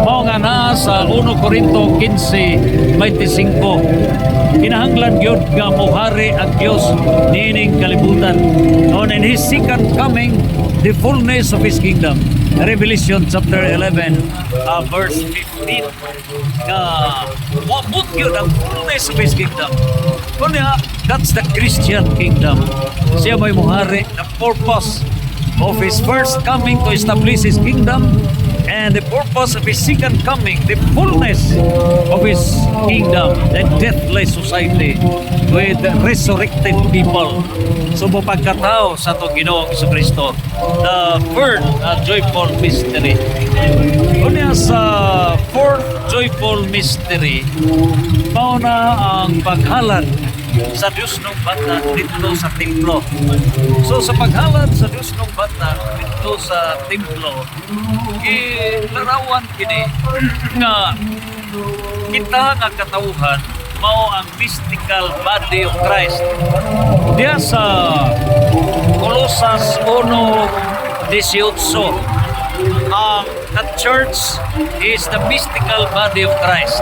Mao nga na sa 1 Corinto 15:25. Kinahanglan gyud nga mohari ang Dios niining kalibutan. On in His second coming, the fullness of His kingdom. Revelation chapter 11 verse 15. Wabot yun ang fullness of His kingdom. Kunya, that's the Christian kingdom. Siya may muhari. The purpose of His first coming to establish His kingdom and the purpose of His second coming, the fullness of His kingdom, the deathless society with resurrected people. So pagkatao sa itong Ginoong Jesucristo, the third joyful mystery. Kunya sa fourth joyful mystery, mauna ang paghalad sa Diyos ng bata dito sa templo. So sa paghalad sa Diyos ng bata dito sa templo, ilarawan kini nga kita nga katawhan mao ang mystical body of Christ. Diya sa Colosas 1:18, the church is the mystical body of Christ.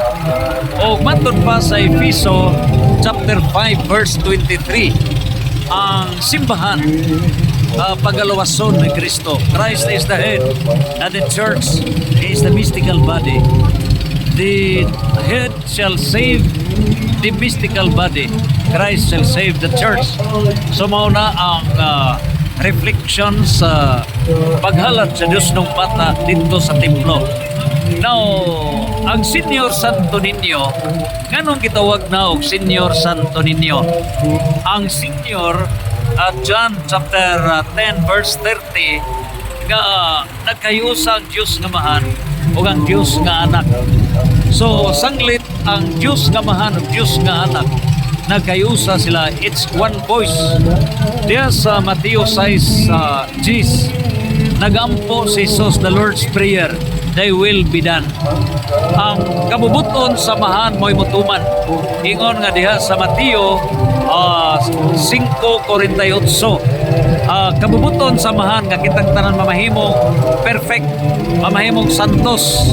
O matod pa sa Efeso chapter 5 verse 23, ang simbahan pagalawason ni Kristo. Christ is the head and the church is the mystical body. The head shall save the mystical body. Christ shall save the church. So mauna ang reflection sa paghalad sa Diyos ng bata dito sa templo. Now, ang Senior Santo Niño, nganong gitawag na og Senior Santo Niño? Ang Senior at John chapter 10 verse 30 nga nagkayusa ang Diyos nga mahan o ang Diyos nga anak. So, sanglit ang Diyos nga mahan o Diyos nga anak, nagkayusa sila, it's one voice. Diya sa Mateo 6 G's, nagampo si Jesus the Lord's Prayer, thy will be done. Ang kabubuton sa mahan mo'y mutuman. Ingon nga diha sa Mateo 5:48, kabubuton sa mahan nga kitang tanan mamahimong perfect, mamahimong santos.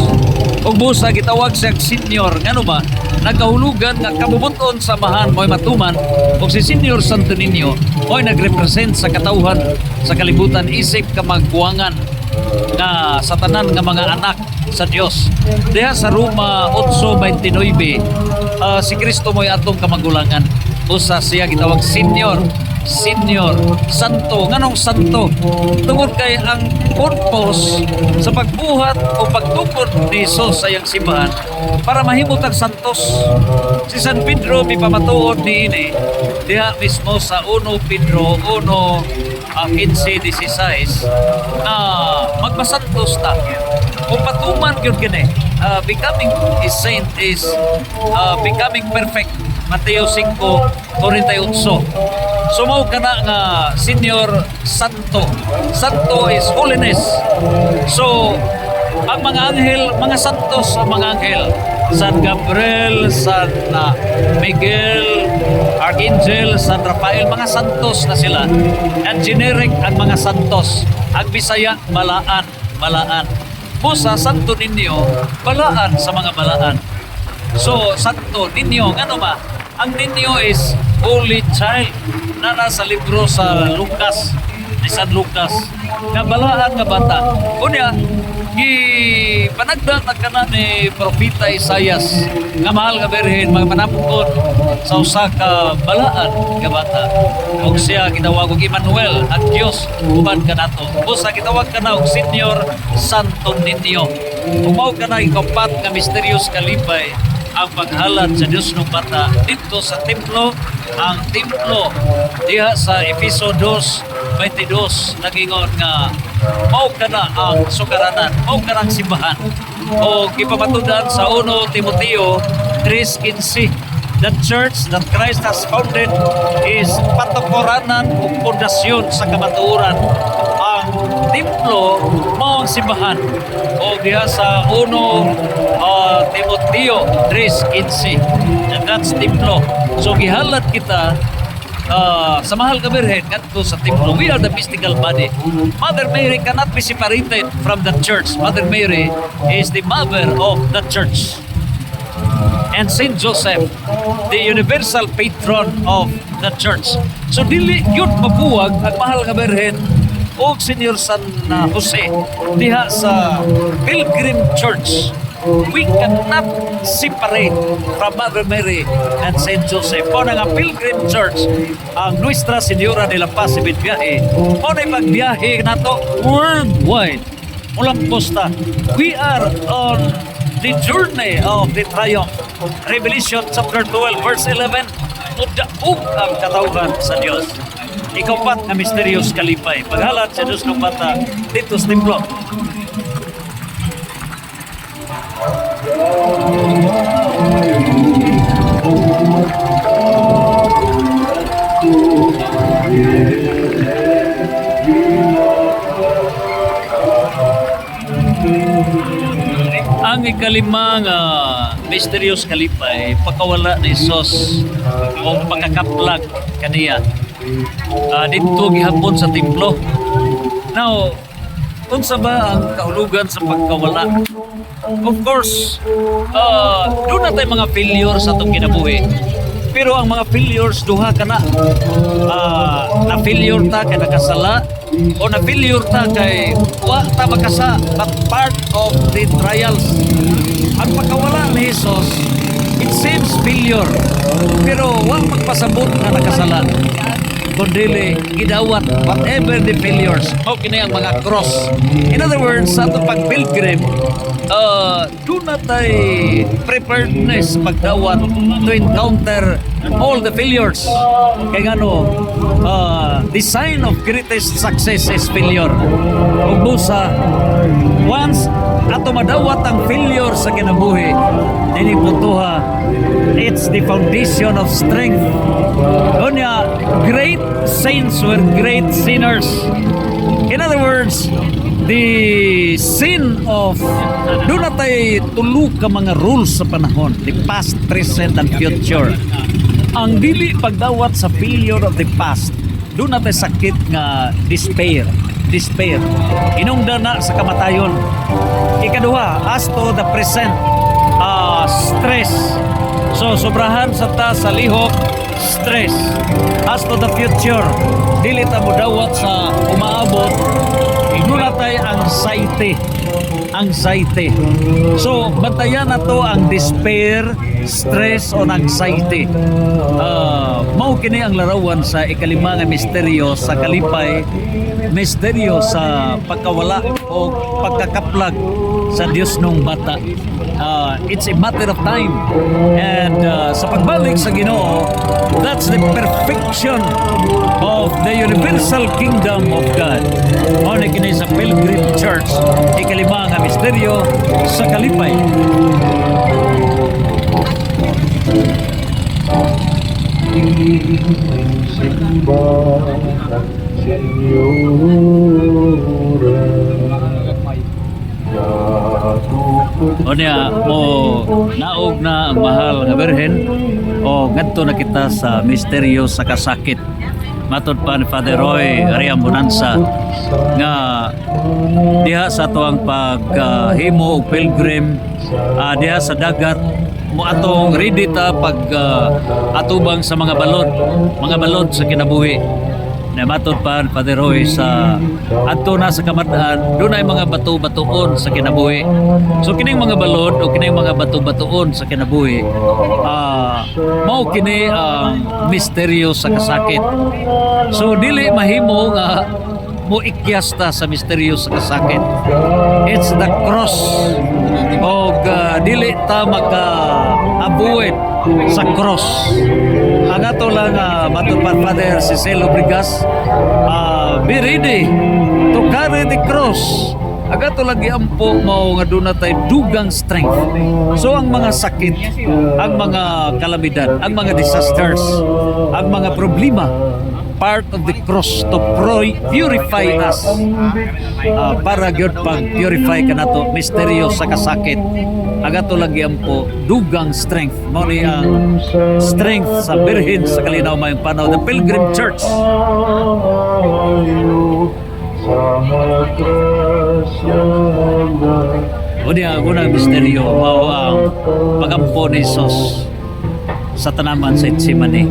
Ug busa gitawag siya senior, ngano ba? Nagkahulugan nga kabubuton sa mahan mo'y matuman, ug si Senior Santo Niño mo'y nagrepresent sa katawhan sa kalibutan isip ka magbuangan nga sa tanan nga mga anak sa Dios. Diha sa Roma 8:29, si Kristo mo'y atong kamagulangan. Usa siya gitawag senior, santo. Nganong santo? Tungod kay ang purpose sa pagbuhat o pagtukod ni Jesus sa iyang simbahan para mahimutang santos. Si San Pedro may pamatuod ni ini diha mismo sa 1 Pedro 1:15-16 na magmasantos ta. Kung patuman yun gini, becoming a saint is becoming perfect. Mateo 5:48. Sumaw ka na nga Senior Santo. Santo is holiness. So, ang mga anghel, mga santos ang mga anghel. San Gabriel, San Miguel, Archangel, San Rafael, mga santos na sila. And generic ang mga santos. Ang Bisaya, balaan. Pusa, Santo Niño, balaan sa mga balaan. So, Santo Niño, ano ba? Ang Niño is Holy Child na nasa libro sa Lucas, ni San Lucas, nga balaan nga bata. Kunya, panagdat ka na ni Propeta Isaias nga mahal nga berhen, mga panampon sa usa ka balaan nga bata. Og siya gitawag og Emmanuel, ang Dios uban ka nato. Usa gitawag ka na og Senior Santo Niño. Umaw ka na ikapat nga misteryos kalipay ang paghalad sa Diyos ng bata dito sa templo. Ang templo diha sa Efeso 2:22 nagingon nga mao kana ang sukaranan, mao kanang simbahan. O gipamatudan sa 1 Timoteo 3:15, the church that Christ has founded is patukoranan o pundasyon sa kamatuoran. Ang templo mao ang simbahan. O diha sa 1 Timoteo 3:15, and that's templo. So gihalad kita sa mahal ka Birhen ngadto sa templo. We are the mystical body. Mother Mary cannot be separated from the church. Mother Mary is the mother of the church. And Saint Joseph, the universal patron of the church. So dili yun mabuwag ang mahal ka Birhen o Senior San Jose diha sa Pilgrim Church. We cannot separate from Mother Mary and Saint Joseph. Kung nga Pilgrim Church, ang Nuestra Señora de la Paz Ibinbiyahe, kung na pagbiyahe na to worldwide. mulampos ta. We are on the journey of the triumph. Revelation chapter 12 verse 11. Mudaog ang katawhan sa Dios. Ikapat nga misteryos kalipay. Paghalat sa Diyos ng bata dito sa templo. Ang ikalimang misteryos kalipay, pagkawala ni Isos o pagkakaplag kaniya dito gihapon sa templo. Now, unsa ba ang kahulugan sa pagkawala? Of course, doon na tayo mga failure sa itong kinabuhi. Pero ang mga failures, duha ka na. Na-failure ta kay nakasala o na-failure ta kay wa ta makasa, but part of the trials. Ang pagkawala ni Jesus, it seems failure. Pero wa magpasabot na nakasala. Kundili, gidawat, whatever the failures, o kini ang mga cross. In other words, sa itong pag-pilgrim, doon na tayo preparedness pagdawat to encounter all the failures. Kaya ano, the sign of greatest success is failure. Kung busa, once ato madawat ang failure sa kinabuhi, ninipuntuha, it's the foundation of strength. Kunya, great saints were great sinners. In other words, the sin of doon na tayo tulog ka mga rules sa panahon, the past, present, and future. Ang dili pagdawat sa failure of the past, doon na tayo sakit nga despair. Inungda na sa kamatayon. Ikaduha, as to the present, stress. So sobrahan sa ta sa lihok, stress. As to the future, dili ta modawat sa umaabot, inulatay anxiety. So bantayan na to ang despair, stress o anxiety. Mao kini ang larawan sa ikalima nga misteryo sa kalipay, misteryo sa pagkawala o pagkakaplag sa Dios nung bata. It's a matter of time, and sa pagbalik sa Ginoo, that's the perfection of the universal kingdom of God. Mao ni kini sa Pilgrim Church, ikalima nga misteryo sa kalipay. Simba Senyora O niya, naog na ang mahal nga Birhen o ngadto na kita sa misteryo sa kasakit. Matod pa ni Father Roy Ariam Bonanza nga diha sa tuang paghimo og pilgrim, diha sa dagat mo atong ready ta pag atubang sa mga balod sa kinabuhi. Na matod pa Father Roy sa adto na sa kamadaan, doon ay mga bato-batuon sa kinabuhi. So kining mga balod o kining mga bato-batuon sa kinabuhi, mao kini ang misteryo sa kasakit. So dili mahimo nga mo ikyasta sa misteryo sa kasakit. It's the cross. O dili ta maka-avoid sa cross. Ang ato lang matupad Father Cicelo Brigas, be ready to carry the cross. Ang ato lagi ampo mao nga doon na tayo dugang strength. So ang mga sakit, ang mga kalamidad, ang mga disasters, ang mga problema, part of the cross to purify us, para gyud pag purify ka nato misteryo sa kasakit. Aga to lagi ampo dugang strength, mao ni ang strength sa Birhen sa Kalinaw mayong panaw, the Pilgrim Church. O niya unang misteryo mao ang pagampo ni Jesus sa tanaman sa Getsemani.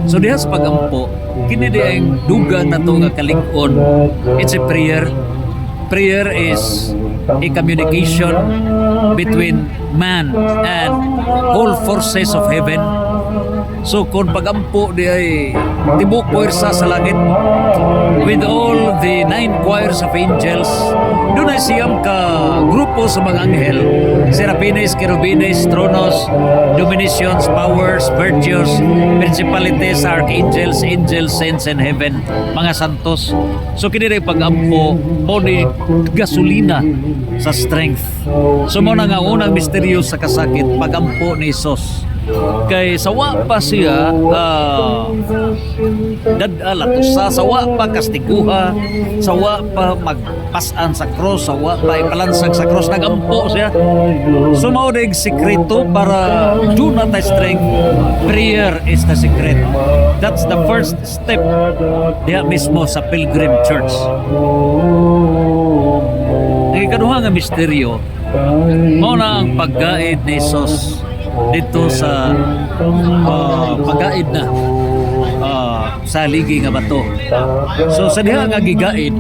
So diha sa pagampo, kini di ang dugang nato nga kalig-on. It's a prayer. Prayer is a communication between man and all forces of heaven. So kung pagampo di ay tibok puwersa sa langit with all the 9 choirs of angels, doon ay siyam ka grupo sa mga anghel, serapines, kerubines, tronos, dominations, powers, virtues, principalities, archangels, angels, saints in heaven, mga santos. So kini ray pagampo mo ni gasolina sa strength. So mo na nga unang misteryo sa kasakit, pagampo ni Hesus. Kay sawa pa siya dadala to sa sawa pa kastiguha, sawa pa magpasan sa cross, sawa pa ipalansag sa cross, nagampo siya. So mao dig sikreto para do not have strength. Prayer is the secret. That's the first step diha mismo sa Pilgrim Church. Ang ikaduha nga misteryo mao na ang paggaid ni Jesus dito sa paggaid na sa ligi nga bato. So sa diha nga gigaid,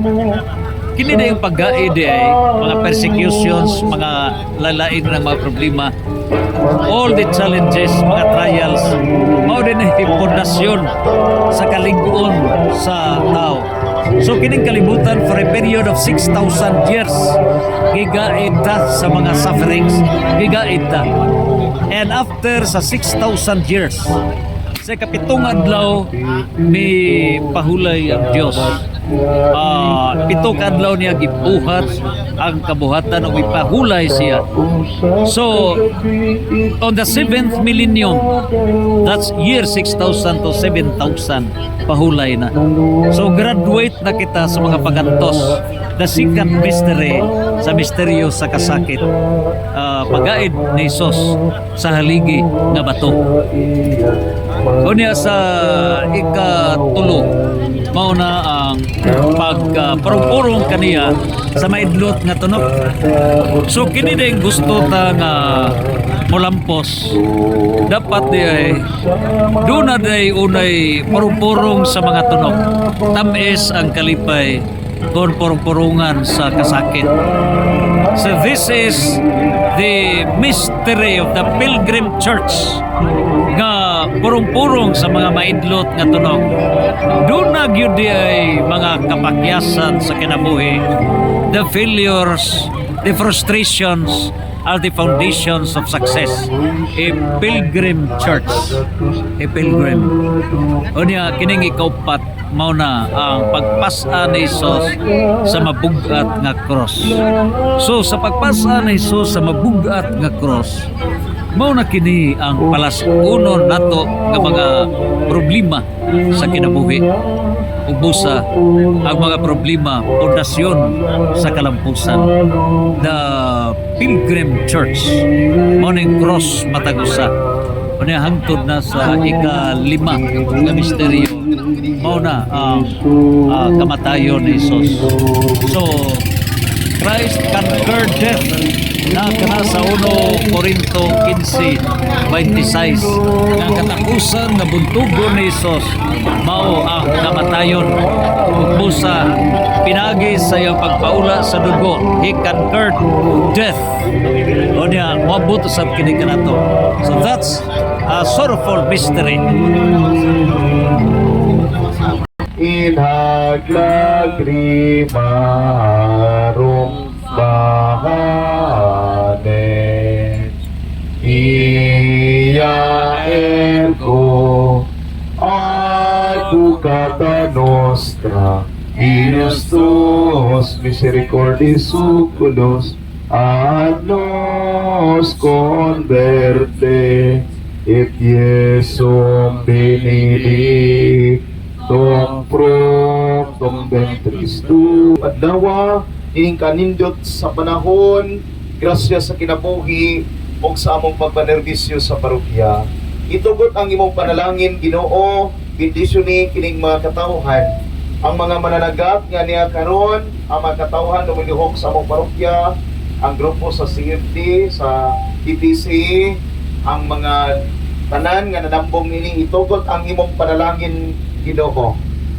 kini na yung paggaid ay mga persecutions, mga lalain ng mga problema, all the challenges, mga trials, mao din ay pundasyon sa kalig-on sa tao. So kining kalibutan for a period of 6,000 years, gigaid ta sa mga sufferings, gigaid ta. And after sa 6,000 years, sa kapitong adlaw ni pahulay ang Dios. Pitong adlaw niya gibuhat ang kabuhatan o ipahulay siya. So on the 7th millennium, that's year 6,000 to 7,000, pahulay na. So graduate na kita sa mga pagantos. The second mystery sa misteryo sa kasakit, pagaid ni Hesus sa haligi nga bato. O niya sa ikatulo, mao na ang pagpurong kaniya sa maidlot nga tunok. So kini din gusto ta nga molampos, dapat di ay doon na day unay purong sa mga tunok. Tamis ang kalipay kung purong-purungan sa kasakit. So this is the mystery of the Pilgrim Church, nga purong-purong sa mga maidlot nga tunog. Doon na gyud ay mga kapakyasan sa kinabuhi. The failures, the frustrations are the foundations of success. A pilgrim church, a pilgrim. O niya kining ikaupat, mao na ang pagpasa ni Hesus sa mabugat nga cross. So sa pagpasa ni Hesus sa mabugat nga cross, mao na kini ang palas-uno nato nga mga problema sa kinabuhi. Ubusa ang mga problema, pundasyon sa kalampusan. The Pilgrim Church, mao ning cross matagusa. Ano hangtod na sa ika-5 nga misteryo, mao na ang kamatayon ni Hesus. So Christ conquered death na kana sa 1 Corinto 15:26, ang katapusan na buntugon ni Hesus mao ang kamatayon. Busa pinagi sa iyang pagpaula sa dugo, he conquered death. O niya moabot sa kini kanato. So that's a sorrowful mystery. Inhaglagrimarum bahane iya ergo advocata nostra Christus misericordis oculos ad nos converte et Iesum benedictum fructum ventris tu. Adlawa ining kanindot sa panahon, grasya sa kinabuhi ug sa among pagpanerbisyo sa parokya. Itugot ang imong panalangin, Ginoo, bendisyon kining mga katawhan, ang mga mananagat nga niya karon, ang mga katawhan lumilihok sa among parokya, ang grupo sa CFD, sa TPC, ang mga tanan nga nadambong nini, itugot ang imong panalangin, Ginoo.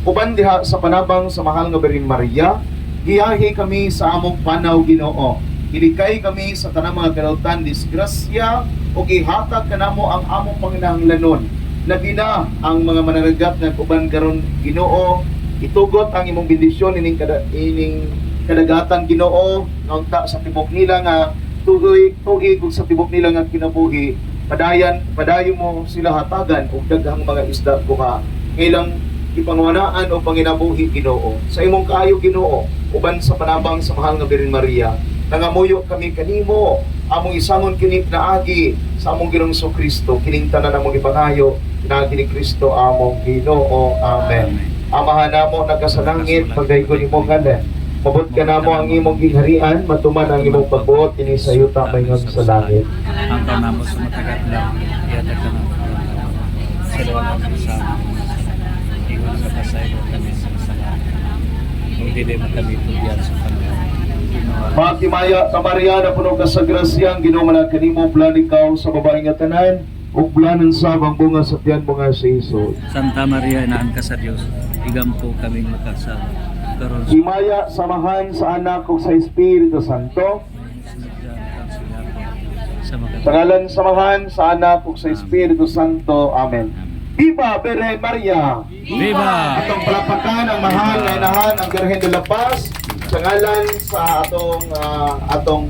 Uban diha sa panabang sa mahal nga Birhen Maria, giyahi kami sa among panaw, Ginoo. Ilikay kami sa tanang mga kanautan, disgrasya, o gihatag kanamo ang among panginahanglanon. labi na ang mga mananagat nga uban karon Ginoo, itugot ang imong bendisyon ining kadagatan Ginoo nga unta sa tibok nila nga tuig ug sa tibok nila nga kinabuhi, padayon mo sila hatagan og daghang mga isda kuha ilang ipanguwanaan o panginabuhi Ginoo. Sa imong kaayo Ginoo, uban sa panabang sa mahal nga Birhen Maria, nangamuyo kami kanimo, among isangon kini pinaagi sa among Ginoong Kristo, kining tanan among ipangayo pinaagi ni Kristo among Ginoo. Amen. Amahan namo nagasalangit, pagdaygon imo kada. Mabot ka namo ang imong gingharian, matuman ang imong pagbuot ini sa yuta mayngon sa langit. Ang namo sa matagat lang, iyada ka na. Sa luwag ng sa iwan sa pasay mo kami sa kasalanan. Kung hindi mo kami tugyan sa Panginoon. Matimaya sa Maria na puno ka sa grasya, ang Ginoo man kanimo plan ikaw sa babaeng nga tanan, ug planan sa bunga sa tiyan mo nga si Hesus. Santa Maria, inaan ka sa Diyos, igampo kaming makasama. Karon sa Himaya samahan sa anak ug sa Espiritu Santo. sa mga Sa ngalan samahan sa anak ug sa Espiritu Santo. Amen. Viva Birhen Maria! Viva! Atong palapakan ang mahal na inahan ang Birhen de la Paz sa ngalan sa atong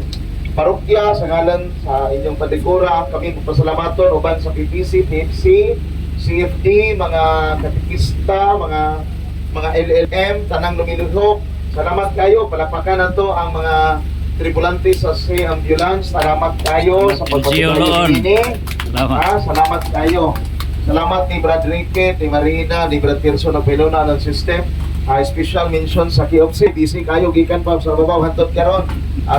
parokya, sa ngalan sa inyong paligura, kami magpasalamaton uban sa PPC, PFC, CFD, mga katikista, mga LLM, tanang lumiluhok. Salamat kayo, palapakan na to ang mga tripulante sa Sea Ambulance. Salamat kayo sa pagpapatuloy ini. Salamat. Salamat kayo. Salamat ni Brad Ricket, ni Marina, ni Brad Tirso ng Pelona ng system. Special mention sa Kiopsi, busy kayo gikan pa sa babaw hantot karon.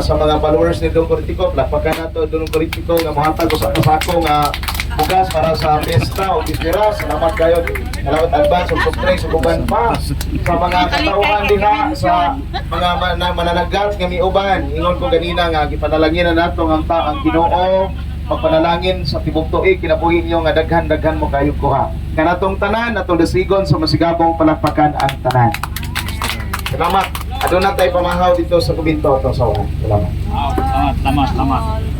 Sa mga followers ni Dong Politiko, plapakan nato Dong Politiko nga mohatag ko sa kasako nga bugas para sa pesta o bisira. Salamat kayo. Salamat advance ug surprise ug uban pa sa mga katawhan diha sa mga mananagat nga miuban. Ingon ko ganina nga gipanalangin na nato ang taang Ginoo. Magpanalangin sa tibok tuig kinabuhi niyo nga daghan mo kayo kuha. Kanatong tanan atong dasigon sa masigabong palakpakan ang tanan. Salamat. Aduna tay pamahaw dito sa kubinto to sa Salamat. Salamat.